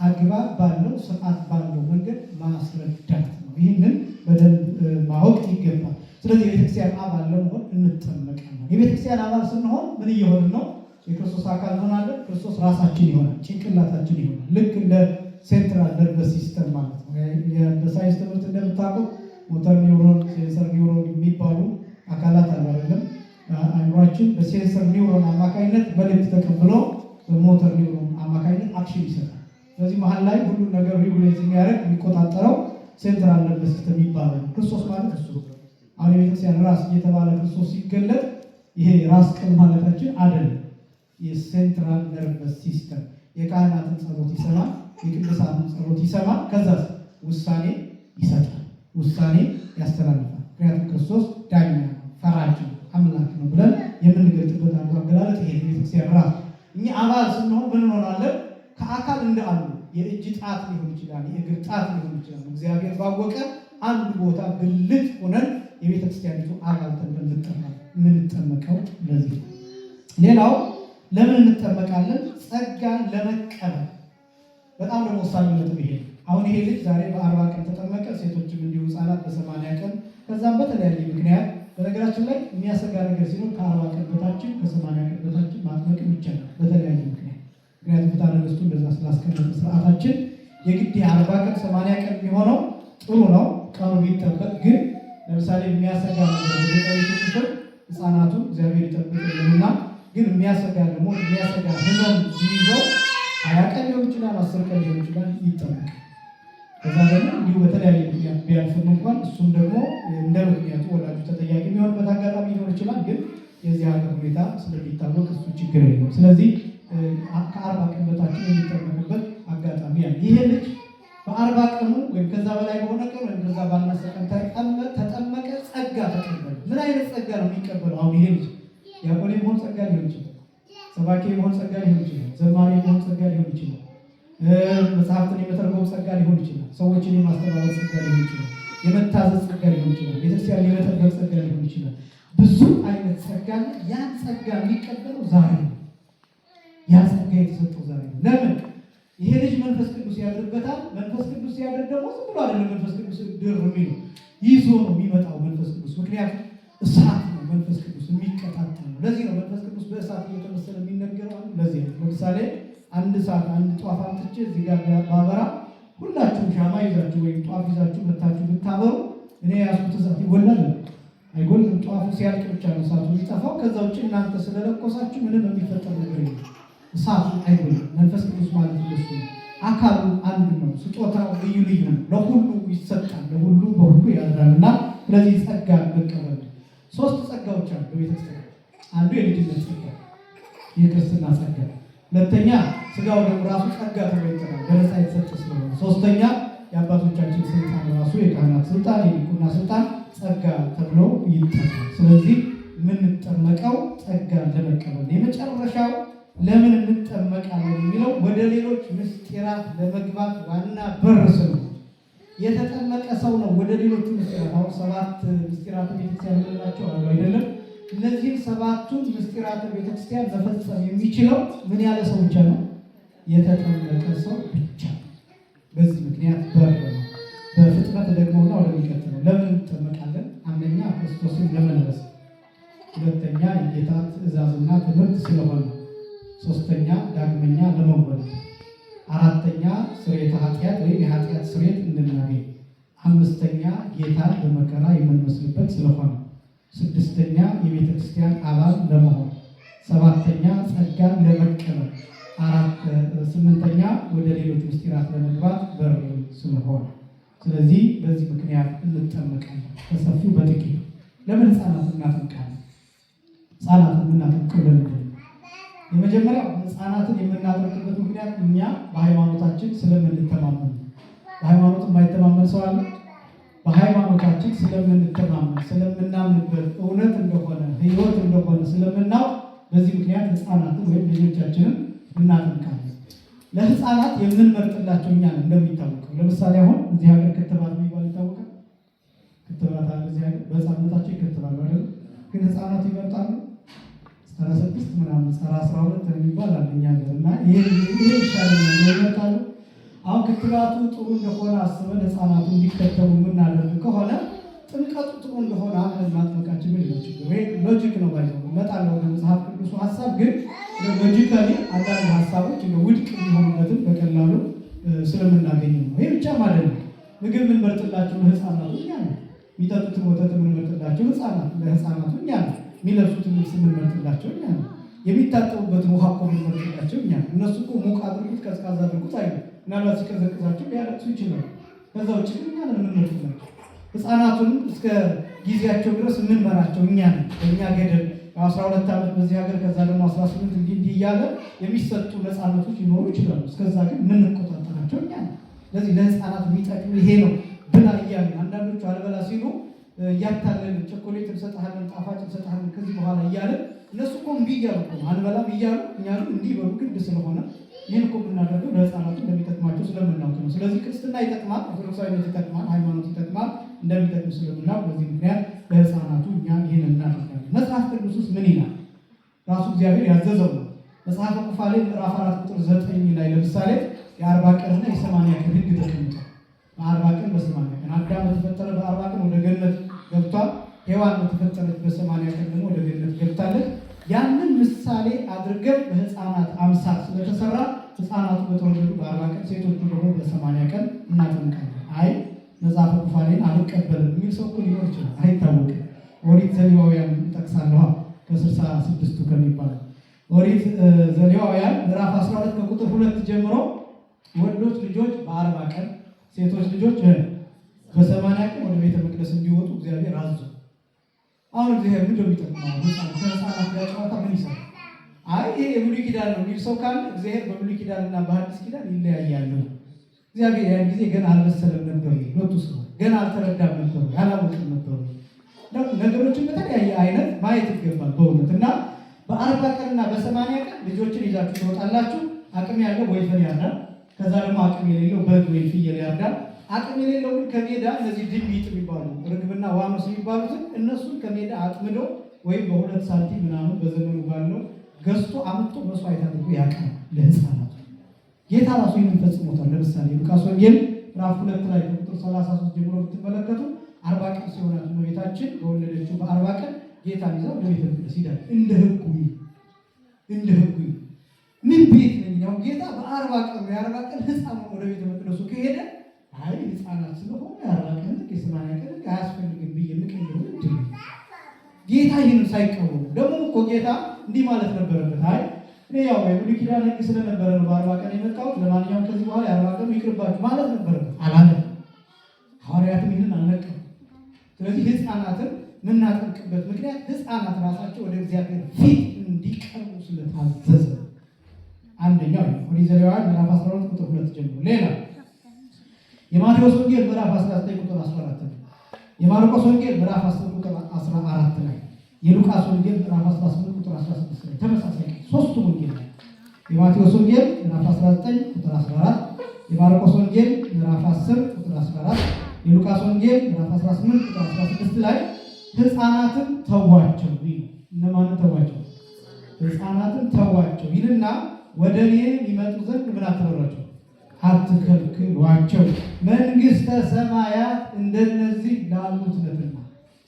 አግባብ ባለው ስርዓት ባለው መንገድ ማስረዳት ነው። ይህንን በደንብ ማወቅ ይገባል። ስለዚህ የቤተክርስቲያን አባል ለመሆን እንጠመቃለን። የቤተክርስቲያን አባል ስንሆን ምን እየሆንን ነው? የክርስቶስ አካል እንሆናለን። ክርስቶስ ራሳችን ይሆናል፣ ጭንቅላታችን ይሆናል። ልክ እንደ ሴንትራል ነርቨስ ሲስተም ማለት ነው። በሳይንስ ትምህርት እንደምታውቁት ሞተር ኒውሮን፣ ሴንሰር ኒውሮን የሚባሉ አካላት አሉ አይደለም? አእምሯችን በሴንሰር ኒውሮን አማካኝነት መልዕክት ተቀብሎ በሞተር ኒውሮን አማካኝነት አክሽን ይሰጣል። ስለዚህ መሀል ላይ ሁሉን ነገር ሪጉሌት የሚያደርግ የሚቆጣጠረው ሴንትራል ነርቨስ ሲስተም ይባላል። ክርስቶስ ማለት እሱ። አሁን የቤተክርስቲያን ራስ እየተባለ ክርስቶስ ሲገለጥ ይሄ ራስ ቅል ማለታችን አይደለም። የሴንትራል ነርቨስ ሲስተም የካህናትን ጸሎት ይሰማል፣ የቅዱሳንን ጸሎት ይሰማል። ከዛ ውሳኔ ይሰጣል፣ ውሳኔ ያስተላልፋል። ምክንያቱም ክርስቶስ ዳኛ ነው፣ ፈራጅ ነው፣ አምላክ ነው ብለን የምንገልጥበት አንዱ አገላለጥ ይሄ ቤተክርስቲያን ራስ። እኛ አባል ስንሆን ምን እንሆናለን? ከአካል እንደ አንዱ የእጅ ጣት ሊሆን ይችላል፣ የእግር ጣት ሊሆን ይችላል። እግዚአብሔር ባወቀ አንድ ቦታ ብልት ሆነን የቤተክርስቲያኒቱ አባል ተብለን የምንጠመቀው ለዚህ ነው። ሌላው ለምን እንጠመቃለን? ጸጋን ለመቀበል። በጣም ደግሞ ወሳኝነቱ ይሄ። አሁን ይሄ ልጅ ዛሬ በ40 ቀን ተጠመቀ። ሴቶችም እንዲሁ ህፃናት በ80 ቀን ከዛም በተለያየ ምክንያት። በነገራችን ላይ የሚያሰጋ ነገር ሲኖር ከ40 ቀን በታችን ከ80 ቀን በታችን ማጥመቅም ይቻላል በተለያየ ምክንያት። ምክንያቱም ፍትሐ ነገሥቱ እንደዛ ስላስቀመጠ ስርዓታችን የግድ 40 ቀን 80 ቀን የሚሆነው ጥሩ ነው ቀኑ ቢጠበቅ። ግን ለምሳሌ የሚያሰጋ ነገር ወደ ጠሪቱ ክፍል ህፃናቱ እግዚአብሔር ይጠብቅልንና ግን የሚያሰጋ ደግሞ የሚያሰጋ ህመም ሲይዘው 20 ቀን ሊሆን ይችላል፣ 10 ቀን ሊሆን ይችላል፣ ይጠመቅ። ከዛ ደግሞ እንዲሁ በተለያየ ምክንያት ቢያልፍም እንኳን እሱም ደግሞ እንደ ምክንያቱ ወላጁ ተጠያቂ የሚሆንበት አጋጣሚ ሊሆን ይችላል። ግን የዚህ ሀገር ሁኔታ ስለሚታወቅ እሱ ችግር የለም። ስለዚህ ከ40 ቀን በታችን የሚጠመቅበት አጋጣሚ አጋጣሚ ያለ ይሄ ልጅ በ40 ቀኑ ወይም ከዛ በላይ በሆነ ቀን ወይም ከዛ ባነሰ ቀን ተጠመቀ፣ ጸጋ ተቀበለ። ምን አይነት ጸጋ ነው የሚቀበለው? አሁን ይሄ ልጅ ዲያቆን የመሆን ጸጋ ሊሆን ይችላል፣ ሰባኪ የመሆን ጸጋ ሊሆን ይችላል፣ ዘማሪ የመሆን ጸጋ ሊሆን ይችላል፣ መጽሐፍትን የመተርጎም ጸጋ ሊሆን ይችላል፣ ሰዎችን የማስተባበር ጸጋ ሊሆን ይችላል፣ የመታዘዝ ጸጋ ሊሆን ይችላል፣ ቤተክርስቲያን የመተግበር ጸጋ ሊሆን ይችላል። ብዙ አይነት ጸጋ ነው። ያን ጸጋ የሚቀበለው ዛሬ ነው። ያ ጸጋ የተሰጠው ዛሬ ነው። ለምን? ይሄ ልጅ መንፈስ ቅዱስ ያድርበታል። መንፈስ ቅዱስ ሲያድር ደግሞ ዝም ብሎ አይደለም መንፈስ ቅዱስ ድር የሚለው ይዞ ነው የሚመጣው መንፈስ ቅዱስ። ምክንያቱም እሳት ነው መንፈስ ቅዱስ የሚቀጣጠል ነው። ለዚህ ነው መንፈስ ቅዱስ በእሳት እየተመሰለ የሚነገረው። ለዚህ ነው ለምሳሌ አንድ ሰዓት አንድ ጧፍ አምጥቼ እዚህ ጋር ባበራ ሁላችሁም ሻማ ይዛችሁ ወይም ጧፍ ይዛችሁ መታችሁ ብታበሩ እኔ ያስኩት እሳት ይጎላል አይጎልም? ጧፉ ሲያልቅ ብቻ ነው እሳቱ የሚጠፋው። ከዛ ውጭ እናንተ ስለለኮሳችሁ ምንም የሚፈጠር ነገር የለም። እሳቱ አይጎልም። መንፈስ ቅዱስ ማለት እንደሱ ነው። አካሉ አንድ ነው። ስጦታው ልዩ ልዩ ነው። ለሁሉ ይሰጣል፣ ለሁሉ በሁሉ ያድራልና ስለዚህ ጸጋ መቀበል 3 ጸጋዎች አሉ በቤተክርስቲያን። አንዱ የልጅነት ጸጋ የክርስትና ጸጋ፣ ሁለተኛ ስጋው ደግሞ ራሱ ጸጋ ተብሎ ይጠራል በነፃ የተሰጠ ስለሆነ፣ ሶስተኛ የአባቶቻችን ስልጣን ራሱ የካህናት ስልጣን የዲቁና ስልጣን ጸጋ ተብሎ ይጠራል። ስለዚህ የምንጠመቀው ጸጋ ለመቀበል። የመጨረሻው ለምን እንጠመቃለን የሚለው ወደ ሌሎች ምስጢራት ለመግባት ዋና በር ስለሆነ የተጠመቀ ሰው ነው ወደ ሌሎቹ ምስጢራት። አሁን 7 ምስጢራት ቤተክርስቲያን የምንላቸው አሉ አይደለም? እነዚህን 7ቱን ምስጢራት ቤተክርስቲያን መፈጸም የሚችለው ምን ያለ ሰው ብቻ ነው? የተጠመቀ ሰው ብቻ። በዚህ ምክንያት በር ነው። በፍጥነት ደግሞና ወደሚቀጥለው ለምን እንጠመቃለን? አንደኛ ክርስቶስን ለመልበስ፣ ሁለተኛ የጌታ ትእዛዝና ትምህርት ስለሆነ፣ ሶስተኛ ዳግመኛ ለመወለድ፣ አራተኛ ስርየተ ኃጢአት ወይም የኃጢአት ስርየት እንድናገኝ፣ አምስተኛ ጌታን በመከራ የምንመስልበት ስለሆነ፣ ስድስተኛ የቤተ ክርስቲያን አባል ለመሆን፣ ሰባተኛ ጸጋን ለመቀበል፣ ስምንተኛ ወደ ሌሎች ምስጢራት ለመግባት በር ስለሆነ። ስለዚህ በዚህ ምክንያት እንጠመቃለን። በሰፊው በጥቂቱ ለምን ህፃናት እናጠምቃለን? ህፃናትን የምናጠምቀው ለምንድን ነው? የመጀመሪያው ህፃናትን የምናጠምቅበት ምክንያት እኛ በሃይማኖታችን ስለምንተማመን። በሃይማኖት የማይተማመን ሰው አለ? በሃይማኖታችን ስለምንተማመን፣ ስለምናምንበት እውነት እንደሆነ ህይወት እንደሆነ ስለምናውቅ በዚህ ምክንያት ህፃናትን ወይም ልጆቻችንን እናጠምቃለን። ለህፃናት የምንመርጥላቸው እኛ ነን። እንደሚታወቀው ለምሳሌ አሁን እዚህ ሀገር ክትባት የሚባል ይታወቃል። ክትባት አለ እዚህ ሀገር፣ በህፃንነታቸው ይከተባሉ አይደል? ግን ህፃናት ይመርጣሉ። ጸረ 6 ምናምን ጸረ 12 የሚባል አለ እኛ ሀገር እና ይሄ ይሻለኛል ይመርጣሉ። አሁን ክትባቱ ጥሩ እንደሆነ አስበን ህፃናቱ እንዲከተቡ የምናደርግ ከሆነ ጥምቀቱ ጥሩ እንደሆነ አምነን ማጥመቃችን ምን ነው ችግር? ይሄ ሎጂክ ነው ባይዘው እመጣለሁ ወደ መጽሐፍ ቅዱሱ ሀሳብ። ግን ሎጂካሊ አንዳንድ ሀሳቦች ውድቅ የሚሆኑበትን በቀላሉ ስለምናገኝ ነው። ይሄ ብቻ ማለት ነው። ምግብ የምንመርጥላቸው ለህፃናቱ እኛ ነው። የሚጠጡትን ወተት የምንመርጥላቸው ለህፃናቱ እኛ ነው። የሚለብሱትን ልብስ የምንመርጥላቸው እኛ ነው። የሚታጠቡበትን ውሃ እኮ የምንመርጥላቸው እኛ ነው። እነሱ እኮ ሙቅ አድርጉት ቀዝቃዛ አድርጉት አይሉ። ምናልባት ሲቀዘቅዛቸው ሊያለቅሱ ይችላሉ። ከዛ ውጭ ግን እኛ ነን የምንመርጥላቸው። ህፃናቱንም እስከ ጊዜያቸው ድረስ የምንመራቸው እኛ ነን። በእኛ ገደብ 12 ዓመት በዚህ ሀገር ከዛ ደግሞ 18 እንዲህ እያለ የሚሰጡ ነፃነቶች ሊኖሩ ይችላሉ። እስከዛ ግን የምንቆጣጠራቸው እኛ ነን። ስለዚህ ለህፃናት የሚጠቅም ይሄ ነው ብላ እያሉ አንዳንዶቹ አልበላ ሲሉ እያታለን ቸኮሌት እንሰጥሃለን፣ ጣፋጭ እንሰጥሃለን ከዚህ በኋላ እያለን እነሱ እኮ እምቢ እያሉ አንበላም እያሉ እኛንም እንዲህ በሉ ግድ ስለሆነ ይህን እኮ የምናደርገው ለህፃናቱ እንደሚጠቅማቸው ስለምናውቅ ነው። ስለዚህ ክርስትና ይጠቅማል፣ ኦርቶዶክሳዊነት ይጠቅማል፣ ሃይማኖት ይጠቅማል፣ እንደሚጠቅም ስለምናውቅ በዚህ ምክንያት ለህፃናቱ እኛ ይህን እናደርጋለን። መጽሐፍ ቅዱስ ውስጥ ምን ይላል? ራሱ እግዚአብሔር ያዘዘው ነው። መጽሐፈ ኩፋሌ ምዕራፍ 4 ቁጥር 9 ላይ ለምሳሌ የ40 ቀንና የ80 ቀን ህግ ተቀምጧል። በ40 ቀን በ80 ቀን አዳም በተፈጠረ በ40 ቀን ወደ ገነት ገብቷል። ሔዋን በተፈጠረች በ80 ቀን ደግሞ ወደ ገነት ገብታለች። ያንን ምሳሌ አድርገን በህፃናት አምሳል ስለተሰራ ህፃናቱ በተወለዱ በ40 ቀን ሴቶቹ ደግሞ በ80 ቀን እናጠምቃለን። አይ መጽሐፈ ኩፋሌን አልቀበልም የሚል ሰው እኮ ሊኖር ይችላል፣ አይታወቅም። ኦሪት ዘሌዋውያን ጠቅሳለሁ ከ66ቱ ከሚባለው ኦሪት ዘሌዋውያን ምዕራፍ 12 ከቁጥር 2 ጀምሮ ወንዶች ልጆች በ40 ቀን ሴቶች ልጆች በ80 ቀን ወደ ቤተ መቅደስ እንዲወጡ እግዚአብሔር አዘዘ። አሁን እግዚአብሔር ምንድን ነው የሚጠቅመው? ህፃናት ጋር ጨዋታ ምን ይሰራል? አይ ይሄ የብሉይ ኪዳን ነው የሚል ሰው ካለ እግዚአብሔር በብሉይ ኪዳንና በሐዲስ ኪዳን ይለያያሉ። እግዚአብሔር ያን ጊዜ ገና አልበሰለም ነበር፣ ሁለቱ ሰው ገና አልተረዳም ነበር፣ ያላወቅም ነበር። ነገሮችን በተለያየ አይነት ማየት ይገባል በእውነት እና በ40 ቀንና በ80 ቀን ልጆችን ይዛችሁ ትወጣላችሁ። አቅም ያለው ወይፈን ያርዳል። ከዛ ደግሞ አቅም የሌለው በግ ወይ ፍየል ያርዳል። አቅም የሌለው ግን ከሜዳ እነዚህ ድንቢጥ የሚባሉ ርግብና ዋኖስ የሚባሉትን እነሱን ከሜዳ አጥምዶ ወይም በ2 ሳንቲም ምናምን በዘመኑ ባለው ገዝቶ አምጥቶ መስዋዕት አድርጎ ያቀርባል ለሕፃናቱ። ጌታ ራሱ ይህንን ፈጽሞታል። ለምሳሌ ሉቃስ ወንጌል ምዕራፍ 2 ላይ ከቁጥር 33 ጀምሮ ብትመለከቱ 40 ቀን ሲሆናት እመቤታችን በወለደችው በ40 ቀን ጌታን ይዛ ወደ ቤተ መቅደስ ሄዳለች። እንደ ሕጉ ምን ቤት ነኝ ያው ጌታ በ40 ቀን የ40 ቀን ሕፃን ወደ ቤተ መቅደሱ ከሄደ አይ ሕፃናት ስለሆነ የ40 ቀን የ80 ቀን አያስፈልግም ብዬ ምቀኝሩ እንዴ? ጌታ ይህንን ሳይቀበሉ ደግሞ እኮ ጌታ እንዲህ ማለት ነበረበት። አይ እኔ ያው የብሉይ ኪዳን ሕግ ስለነበረ ነው በ40 ቀን የመጣሁት፣ ለማንኛውም ከዚህ በኋላ የ40 ቀን ይቅርባችሁ ማለት ነበረበት። አላለም። ሐዋርያትም ይህንን አልነቀፉም። ስለዚህ ሕፃናትን የምናጠምቅበት ምክንያት ሕፃናት ራሳቸው ወደ እግዚአብሔር ፊት እንዲቀርቡ ስለታዘዘ። አንደኛው ኦሪት ዘሌዋውያን ምዕራፍ 12 ቁጥር 2 ጀምሮ። ሌላ የማቴዎስ ወንጌል ምዕራፍ 19 ቁጥር 14 ላይ፣ የማርቆስ ወንጌል ምዕራፍ 10 ቁጥር 14 ላይ፣ የሉቃስ ወንጌል ምዕራፍ 18 ቁጥር 16 ላይ ተመሳሳይ ሶስቱ ወንጌል ላይ የማቴዎስ ወንጌል ምዕራፍ 19 ቁጥር 14፣ የማርቆስ ወንጌል ምዕራፍ 10 ቁጥር 14፣ የሉቃስ ወንጌል ምዕራፍ 18 ቁጥር 16 ላይ ሕፃናትን ተዋቸው ይላል። እነማንን ተዋቸው? ሕፃናትን ተዋቸው ይልና ወደ እኔ ይመጡ ዘንድ ምን አትበሏቸው? አትከልክሏቸው፣ መንግሥተ ሰማያት እንደነዚህ ላሉት ናትና።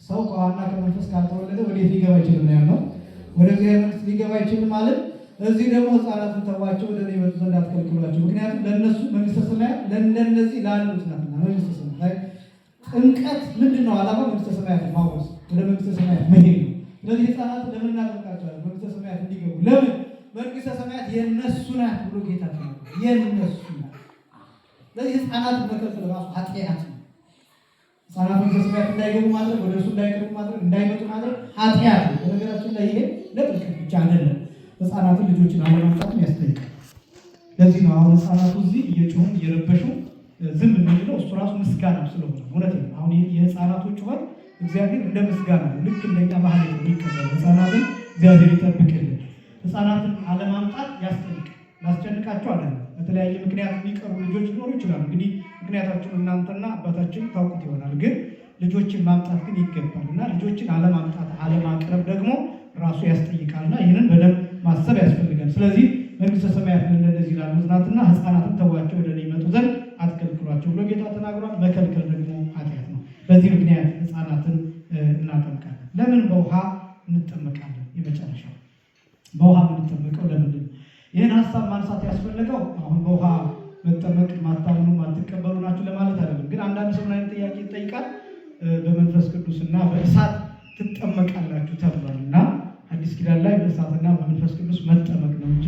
ሰው ከዋና ከመንፈስ ካልተወለደ ወዴት ሊገባ አይችልም ነው ያለው። ወደ እግዚአብሔር መንግሥት ሊገባ አይችልም ማለት እዚህ ደግሞ ሕፃናትን ተዋቸው፣ ወደ እኔ ይመጡ ዘንድ አትከልክሏቸው፣ ምክንያቱም ለእነሱ መንግሥተ ሰማያት ለእነዚህ ላሉት ናትና። መንግሥተ ሰማያት ጥምቀት ምንድን ነው ዓላማ? መንግሥተ ሰማያት ማወስ፣ ወደ መንግሥተ ሰማያት መሄድ ነው። ስለዚህ ሕፃናትን ለምን እናጠምቃቸዋለን? መንግሥተ ሰማያት እንዲገቡ። ለምን? መንግሥተ ሰማያት የእነሱ ናት ብሎ ጌታ ተናግሯል። የእነሱ ናት። ስለዚህ ሕፃናትን መከልከል ራሱ ኃጢአት ነው። ሕፃናት መንግሥተ ሰማያት እንዳይገቡ ማድረግ፣ ወደ እሱ እንዳይቀርቡ ማድረግ፣ እንዳይመጡ ማድረግ ኃጢአት ነው። በነገራችን ላይ ይሄ ለጥምቀት ብቻ አይደለም፣ ሕፃናትን ልጆችን አለማምጣትም ያስጠይቃል። ለዚህ ነው አሁን ሕፃናቱ እዚህ እየጮሁ እየረበሹ ዝም የምንለው እሱ ራሱ ምስጋና ስለሆነ። እውነት ነው። አሁን የሕፃናቶች ጩኸት እግዚአብሔር እንደ ምስጋና ነው። ልክ እንደኛ ባህል ነው የሚቀበለው። ሕፃናትን እግዚአብሔር ይጠብቅልን። ሕፃናትን አለማምጣት ያስጠይቃል። ላስጨንቃቸው አለ። በተለያየ ምክንያት የሚቀሩ ልጆች ሊኖሩ ይችላሉ። እንግዲህ ምክንያታቸውን እናንተና አባታችን ታውቁት ይሆናል። ግን ልጆችን ማምጣት ግን ይገባል እና ልጆችን አለማምጣት አለማቅረብ ደግሞ ራሱ ያስጠይቃልና ይህንን በደንብ ማሰብ ያስፈልጋል። ስለዚህ መንግሥተ ሰማያት ለእነዚህ ላሉት ናትና ሕፃናትን ተዋቸው፣ ወደ እኔ ይመጡ ዘንድ አትከልክሏቸው ብሎ ጌታ ተናግሯል። መከልከል ደግሞ ኃጢአት ነው። በዚህ ምክንያት ሕፃናትን እናጠምቃለን። ለምን በውሃ እንጠመቃለን? የመጨረሻው በውሃ የምንጠመቀው ለምንድን ነው? ይህን ሀሳብ ማንሳት ያስፈለገው አሁን በውሃ መጠመቅ ማታምኑ ማትቀበሉ ናችሁ ለማለት አይደለም። ግን አንዳንድ ሰው አይነት ጥያቄ ይጠይቃል። በመንፈስ ቅዱስና በእሳት ትጠመቃላችሁ ተብሏል እና አዲስ ኪዳን ላይ በእሳትና በመንፈስ ቅዱስ መጠመቅ ነው እንጂ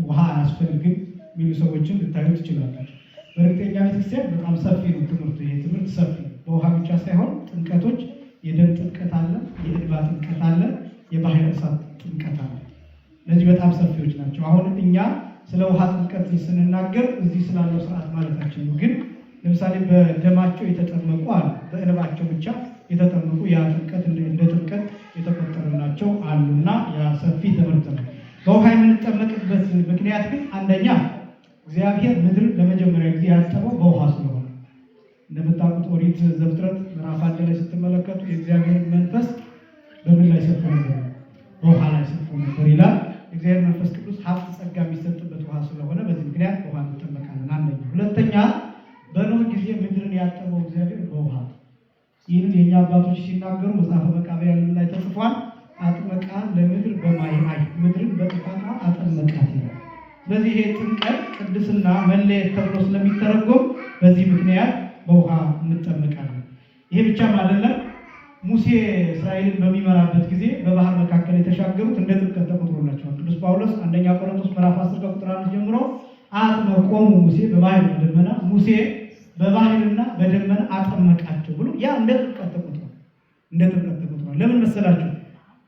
ውሃ አያስፈልግም የሚሉ ሰዎችን ልታዩ ትችላላችሁ። በእርግጠኛ ቤተክርስቲያን በጣም ሰፊ ነው ትምህርቱ። ይሄ ትምህርት ሰፊ ነው። በውሃ ብቻ ሳይሆን ጥምቀቶች፣ የደም ጥምቀት አለ፣ የእንባ ጥምቀት አለ፣ የባሕረ እሳት ጥምቀት አለ። እነዚህ በጣም ሰፊዎች ናቸው። አሁን እኛ ስለ ውሃ ጥምቀት ስንናገር እዚህ ስላለው ስርዓት ማለታችን ነው። ግን ለምሳሌ በደማቸው የተጠመቁ አሉ፣ በእንባቸው ብቻ የተጠመቁ ያ ጥምቀት እንደ ጥምቀት የተቆጠረላቸው አሉና ያ ሰፊ ትምህርት ነው። በውሃ የምንጠመቅበት ምክንያት ግን አንደኛ እግዚአብሔር ምድር ለመጀመሪያ ጊዜ ያጠበው በውሃ ስለሆነ እንደምታውቁት ኦሪት ዘፍጥረት ምዕራፍ 1 ላይ ስትመለከቱ የእግዚአብሔር መንፈስ በምን ላይ ሰፍሮ ነበር? በውሃ ላይ ሰፍሮ ነበር ይላል። እግዚአብሔር መንፈስ ቅዱስ ሀብት ጸጋ የሚሰጥበት ውሃ ስለሆነ በዚህ ምክንያት በውሃ እንጠመቃለን። አንደኛ። ሁለተኛ በኖህ ጊዜ ምድርን ያጠበው እግዚአብሔር በውሃ። ይህንን የእኛ አባቶች ሲናገሩ መጽሐፈ መቃብያን ላይ ተጽፏል። አጥመቃ ለምድር በማይ ምድርን በጥፋቷ አጠመቃት ይላል። ስለዚህ ይሄ ጥምቀት ቅድስና መለየት ተብሎ ስለሚተረጎም በዚህ ምክንያት በውሃ እንጠመቃለን። ይሄ ብቻም አይደለም። ሙሴ እስራኤልን በሚመራበት ጊዜ በባህር መካከል የተሻገሩት እንደ ጥምቀት ተቆጥሮላቸዋል። ቅዱስ ጳውሎስ አንደኛ ቆሮንቶስ ምዕራፍ 10 ቁጥር 1 ጀምሮ አጥመቆሙ ሙሴ በባህር በደመና ሙሴ በባህርና በደመና አጠመቃቸው ብሎ ያ እንደ ጥምቀት ተቆጥሯል። እንደ ጥምቀት ተቆጥሯል። ለምን መሰላችሁ?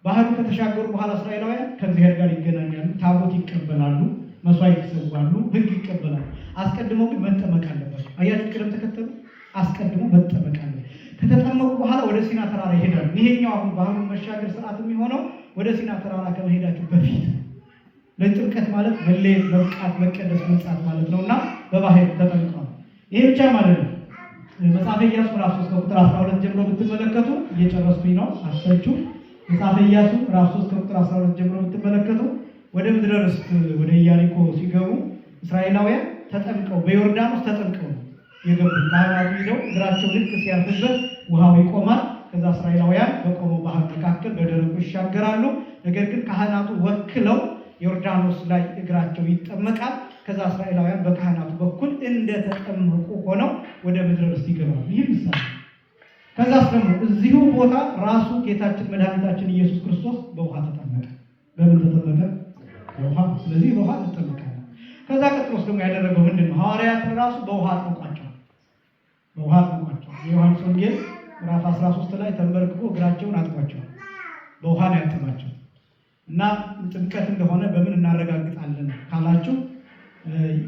ባህሩ ከተሻገሩ በኋላ እስራኤላውያን ከእግዚአብሔር ጋር ይገናኛሉ፣ ታቦት ይቀበላሉ፣ መስዋዕት ይሰዋሉ፣ ሕግ ይቀበላሉ። አስቀድሞ ግን መጠመቅ አለባቸው። አያችሁ ቅደም ተከተሉ። አስቀድሞ መጠመቅ አለ። ከተጠመቁ በኋላ ወደ ሲና ተራራ ይሄዳሉ። ይሄኛው አሁን ባህሩን መሻገር ስርዓት የሚሆነው ወደ ሲና ተራራ ከመሄዳቸው በፊት ነው። ለጥምቀት ማለት መለየት፣ መብቃት፣ መቀደስ፣ መንጻት ማለት ነውና በባህር ተጠምቀዋል። ይሄ ብቻ ማለት ነው። መጽሐፈ ኢያሱ ምዕራፍ 3 ቁጥር 12 ጀምሮ ብትመለከቱ እየጨረስኩኝ ነው አሰልቹ። መጽሐፈ ኢያሱ ምዕራፍ 3 ቁጥር 12 ጀምሮ ብትመለከቱ ወደ ምድረ ርስት ወደ ኢያሪኮ ሲገቡ እስራኤላውያን ተጠምቀው በዮርዳኖስ ተጠምቀው የገቡት። ካህናቱ ሄደው እግራቸው ልክ ሲያርፍበት ውሃው ይቆማል። ከዛ እስራኤላውያን በቆመው ባህር መካከል በደረቁ ይሻገራሉ። ነገር ግን ካህናቱ ወክለው ዮርዳኖስ ላይ እግራቸው ይጠመቃል። ከዛ እስራኤላውያን በካህናቱ በኩል እንደተጠመቁ ሆነው ወደ ምድረ ርስት ይገባሉ። ይህ ምሳሌ። ከዛ ደግሞ እዚሁ ቦታ ራሱ ጌታችን መድኃኒታችን ኢየሱስ ክርስቶስ በውሃ ተጠመቀ። በምን ተጠመቀ? በውሃ። ስለዚህ በውሃ እንጠመቃለን። ከዛ ቀጥሎስ ደግሞ ያደረገው ምንድን ነው? ሐዋርያትን ራሱ በውሃ አጥምቋቸዋል። በውሃ አጥምቋቸዋል። የዮሐንስ ወንጌል ምዕራፍ 13 ላይ ተንበርክኮ እግራቸውን አጥቧቸዋል። በውሃ ነው ያጠባቸው። እና ጥምቀት እንደሆነ በምን እናረጋግጣለን ካላችሁ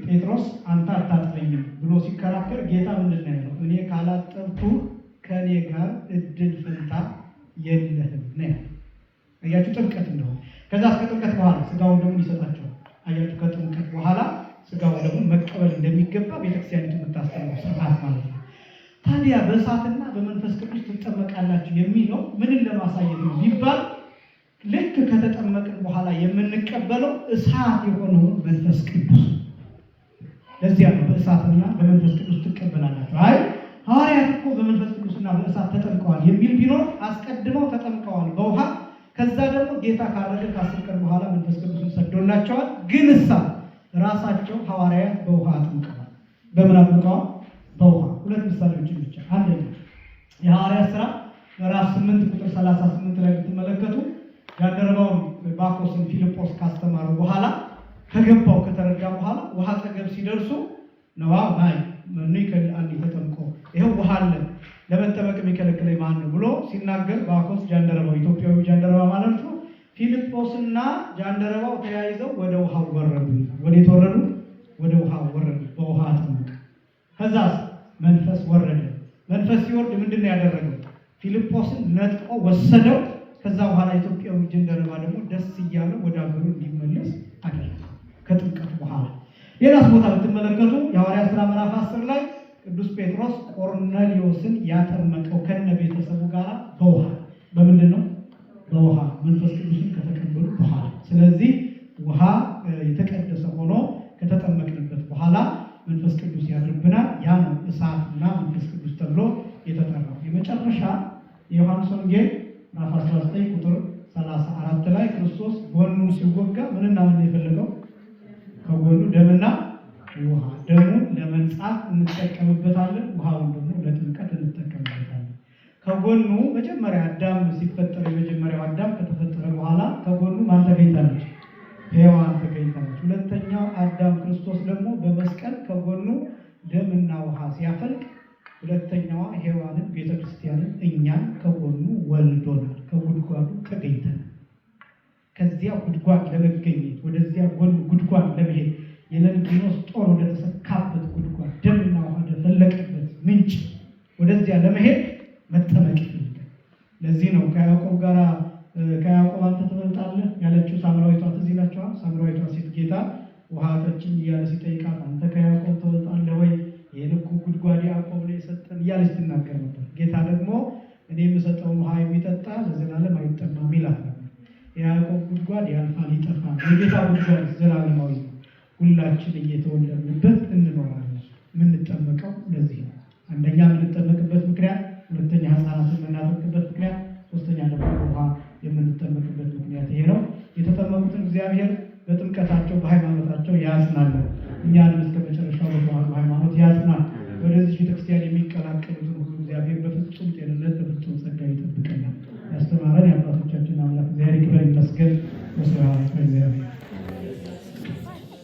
ጴጥሮስ አንተ አታጥበኝም ብሎ ሲከራከር ጌታ ምንድን ነው ያለው? እኔ ካላጠብኩ ከእኔ ጋር እድል ፈንታ የለህም ነው። አያችሁ ጥምቀት እንደሆነ። ከዛ እስከ ጥምቀት በኋላ ስጋውን ደግሞ ይሰጣቸዋል። አያችሁ ከጥምቀት በኋላ ስጋውን ደግሞ መቀበል እንደሚገባ ቤተክርስቲያኒቱ የምታስተምረው ስርዓት ማለት ነው። ታዲያ በእሳትና በመንፈስ ቅዱስ ትጠመቃላችሁ የሚለው ምንን ለማሳየት ነው ቢባል ልክ ከተጠመቅን በኋላ የምንቀበለው እሳት የሆነውን መንፈስ ቅዱስ። ለዚያ ነው በእሳትና በመንፈስ ቅዱስ ትቀበላላችሁ። አይ ሐዋርያት እኮ በመንፈስ ቅዱስና በእሳት ተጠምቀዋል የሚል ቢኖር አስቀድመው ተጠምቀዋል በውሃ። ከዛ ደግሞ ጌታ ካረገ ከ10 ቀን በኋላ መንፈስ ቅዱስን ሰዶላቸዋል። ግን ራሳቸው ሐዋርያት በውሃ አጥምቀዋል። በምን አጥምቀዋል? በውሃ። ሁለት ምሳሌዎችን ብቻ። አንደኛ የሐዋርያት ሥራ ምዕራፍ 8 ቁጥር 38 ላይ ብትመለከቱ ያደረገውን ባኮስን ፊልጶስ ካስተማሩ በኋላ ከገባው ከተረዳ በኋላ ውሃ አጠገብ ሲደርሱ ነዋ ማይ መኑ ይከልአኒ ተጠምቆ ይሄው ውሃ አለ ለመጠመቅ የሚከለክለኝ ማን ነው ብሎ ሲናገር ባኮስ ጃንደረባው ኢትዮጵያዊ ጃንደረባ ማለት ነው ፊልጶስና ጃንደረባው ተያይዘው ወደ ውሃው ወረዱ። ወዴት ወረዱ? ወደ ውሃው ወረዱ። በውሃ ተጠመቁ። ከዛስ መንፈስ ወረደ። መንፈስ ሲወርድ ምንድነው ያደረገው? ፊልጶስን ነጥቆ ወሰደው። ከዛ በኋላ ኢትዮጵያዊ ጃንደረባ ደግሞ ደስ እያለው ወደ አገሩ እንዲመለስ አደረገ ከጥምቀቱ በኋላ። ሌላስ ቦታ ብትመለከቱ የሐዋርያት ሥራ ምዕራፍ 10 ላይ ቅዱስ ጴጥሮስ ቆርኔሌዎስን ያጠመቀው ከነ ቤተሰቡ ጋር በውሃ በምንድን ነው? በውሃ መንፈስ ቅዱስን ከተቀበሉ በኋላ። ስለዚህ ውሃ የተቀደሰ ሆኖ ከተጠመቅንበት በኋላ መንፈስ ቅዱስ ያድርብናል። ያ ነው እሳትና መንፈስ ቅዱስ ተብሎ የተጠራው። የመጨረሻ የዮሐንስ ወንጌል ምዕራፍ 19 ቁጥር 34 ላይ ክርስቶስ ጎኑን ሲወጋ ምንና ምን የፈለገው? ከጎኑ ደምና ውሃ። ደሙን ለመንጻት እንጠቀምበታለን፣ ውሃውን ደግሞ ለጥምቀት እንጠቀምበታለን። ከጎኑ መጀመሪያ አዳም ሲፈጠር የመጀመሪያው አዳም ከተፈጠረ በኋላ ከጎኑ ማን ተገኝታለች? ሔዋን ተገኝታለች። ሁለተኛው አዳም ክርስቶስ ደግሞ በመስቀል ከጎኑ ደምና ውሃ ሲያፈልቅ ሁለተኛዋ ሔዋንን ቤተክርስቲያንን እኛን ከጎኑ ወልዶናል። ከጉድጓዱ ተገኝተናል። ከዚያ ጉድጓድ ለመገኘት ወደዚያ ጎን ጉድጓድ ለመሄድ የለንጊኖስ ጦር ወደ ተሰካበት ጉድጓድ ደምና ውሃ ወደፈለቀበት ምንጭ ወደዚያ ለመሄድ መጠመቅ ይፈልጋል። ለዚህ ነው ከያዕቆብ አንተ ትበልጣለህ ያለችው ሳምራዊቷ ትዝ ይላችኋል። ሳምራዊቷ ሴት ጌታ ውሃ ጠጭኝ እያለ ሲጠይቃት አንተ ከያዕቆብ ትበልጣለህ ወይ? ይህን እኮ ጉድጓድ ያዕቆብ ነው የሰጠን እያለች ትናገር ነበር። ጌታ ደግሞ እኔ የምሰጠውን ውሃ የሚጠጣ ለዘላለም አይጠማም ይላት ነበር። የያዕቆብ ጉድጓድ ያልፋል፣ ይጠፋል። የጌታ ጉድጓድ ዘላለማዊ ነው። ሁላችን እየተወለድንበት እንኖራለን። የምንጠመቀው ለዚህ ነው። አንደኛ የምንጠመቅበት ምክንያት፣ ሁለተኛ ሕፃናትን የምናጠምቅበት ምክንያት፣ ሶስተኛ ደግሞ ውሃ የምንጠመቅበት ምክንያት ይሄ ነው። የተጠመቁትን እግዚአብሔር በጥምቀታቸው በሃይማኖታቸው ያጽናል። እኛንም እስከ መጨረሻው በተዋህዶ ሃይማኖት ያጽናል። ወደዚህ ቤተክርስቲያን የሚቀላቀሉትን ሁሉ እግዚአብሔር በፍጹም ጤንነት በፍጹም ጸጋ ይጠብቀናል። ያስተማረን የአባቶቻችን አምላክ እግዚአብሔር ይክበር ይመስገን። ወስብሐት ለእግዚአብሔር።